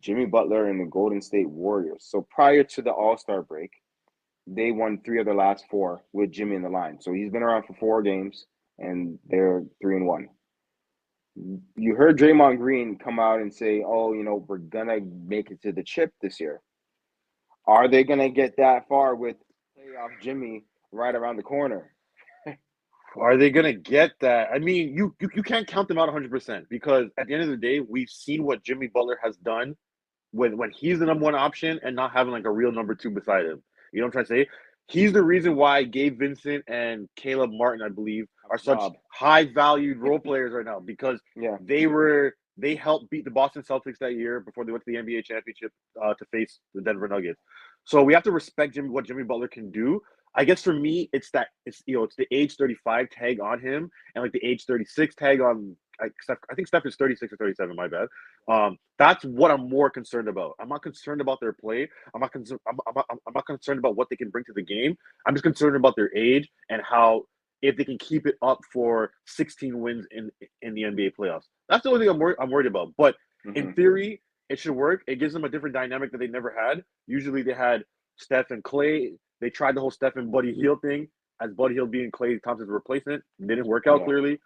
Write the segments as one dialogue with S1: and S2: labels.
S1: Jimmy Butler and the Golden State Warriors. So prior to the All-Star break, they won 3 of their last 4 with Jimmy in the line. So he's been around for 4 games, and they're 3-1. You heard Draymond Green come out and say, "Oh, we're gonna make it to the chip this year." Are they gonna get that far with playoff Jimmy right around the corner?
S2: Are they gonna get that? I mean, you can't count them out 100% because at the end of the day, we've seen what Jimmy Butler has done when he's the number one option and not having like a real number two beside him. You know what I'm trying to say? He's the reason why Gabe Vincent and Caleb Martin, I believe,
S1: Have
S2: are
S1: a
S2: such
S1: job.
S2: high valued role players right now because
S1: Yeah.
S2: they helped beat the Boston Celtics that year before they went to the NBA championship to face the Denver Nuggets. So we have to respect what Jimmy Butler can do. I guess for me, it's the age 35 tag on him and like the age 36 tag on I think Steph is 36 or 37. My bad. That's what I'm more concerned about. I'm not concerned about their play. I'm not concerned. I'm not concerned about what they can bring to the game. I'm just concerned about their age and how if they can keep it up for 16 wins in the NBA playoffs. That's the only thing I'm worried about. But in
S1: Hmm.
S2: theory, it should work. It gives them a different dynamic that they never had. Usually, they had Steph and Klay. They tried the whole Steph and Buddy Hield thing as Buddy Hield being Klay Thompson's replacement. It didn't work out
S1: Yeah.
S2: clearly.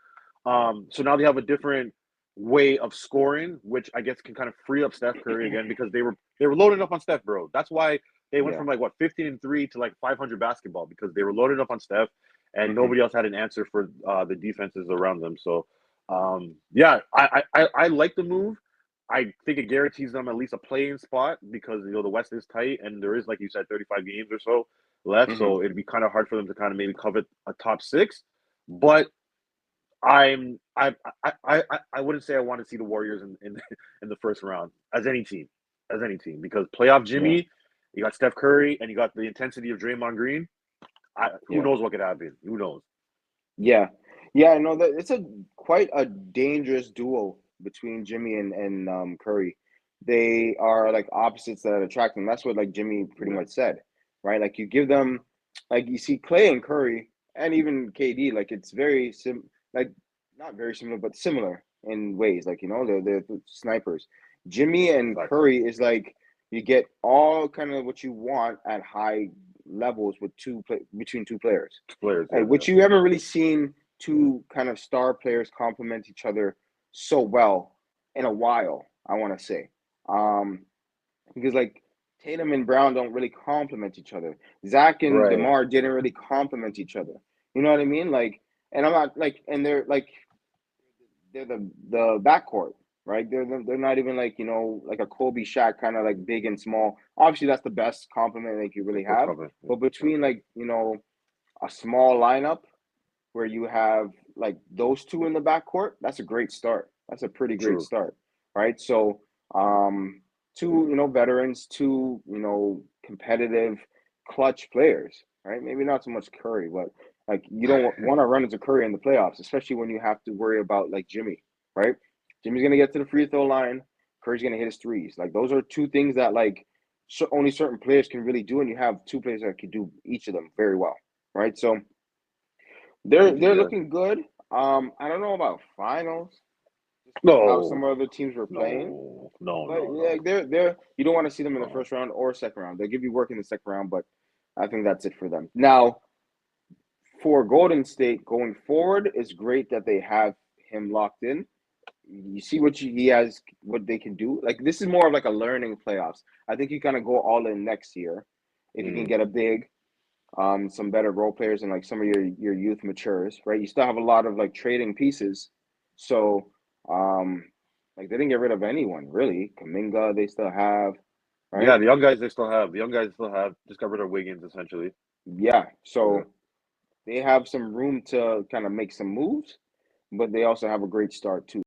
S2: So now they have a different way of scoring, which I guess can kind of free up Steph Curry again because they were loading up on Steph, bro. That's why they went
S1: Yeah.
S2: from like what 15-3 to like 500 basketball because they were loaded up on Steph, and
S1: Hmm.
S2: nobody else had an answer for the defenses around them. So, yeah, I like the move. I think it guarantees them at least a play-in spot because the West is tight and there is like you said 35 games or so left,
S1: Hmm.
S2: so it'd be kind of hard for them to kind of maybe covet a top six. But I'm I wouldn't say I want to see the Warriors in in the first round as any team because playoff
S1: Yeah.
S2: Jimmy, you got Steph Curry and you got the intensity of Draymond Green. Who
S1: Yeah.
S2: knows what could happen? Who knows?
S1: Yeah. Yeah. I know that it's a quite a dangerous duo between Jimmy and Curry. They are like opposites that attract them. That's what like Jimmy pretty
S2: Yeah,
S1: much said, right? Like you give them, like you see Clay and Curry and even KD, like it's very like not very similar, but similar in ways. Like they're snipers. Jimmy and
S2: exactly.
S1: Curry is like you get all kind of what you want at high levels with between two players.
S2: Players,
S1: Like,
S2: yeah,
S1: which you haven't really seen two kind of star players complement each other so well in a while, I want to say. Um, because like Tatum and Brown don't really complement each other. Zach and
S2: right.
S1: DeMar didn't really complement each other. You know what I mean? Like, and I'm not like, and they're the backcourt, right? They're not even like like a Kobe Shaq kind of like big and small. Obviously, that's the best compliment they could really
S2: That's
S1: have.
S2: probably
S1: But
S2: yeah.
S1: between like a small lineup where you have like those two in the backcourt, that's a great start. That's a pretty great
S2: True.
S1: start, right? So, two veterans, two competitive, clutch players, right? Maybe not so much Curry, but like you don't want to run into Curry in the playoffs, especially when you have to worry about like Jimmy, right? Jimmy's gonna get to the free throw line. Curry's gonna hit his threes. Like those are two things that like only certain players can really do, and you have two players that can do each of them very well, right? So they're
S2: Yeah.
S1: looking good. I don't know about finals just because of how
S2: No,
S1: some other teams were playing.
S2: no, no,
S1: But
S2: no,
S1: yeah,
S2: no,
S1: they're you don't want to see them in the
S2: no.
S1: first round or second round. They'll give you work in the second round, but I think that's it for them. Now, for Golden State going forward, it's great that they have him locked in. You see he has, what they can do. Like this is more of like a learning playoffs. I think you kind of go all in next year if you can
S2: Mm.
S1: get a big some better role players and like some of your youth matures, right? You still have a lot of like trading pieces, so like they didn't get rid of anyone really. Kaminga they still have,
S2: Yeah,
S1: right?
S2: the young guys still have just got rid of Wiggins essentially.
S1: Yeah,
S2: Yeah.
S1: so they have some room to kind of make some moves, but they also have a great start too.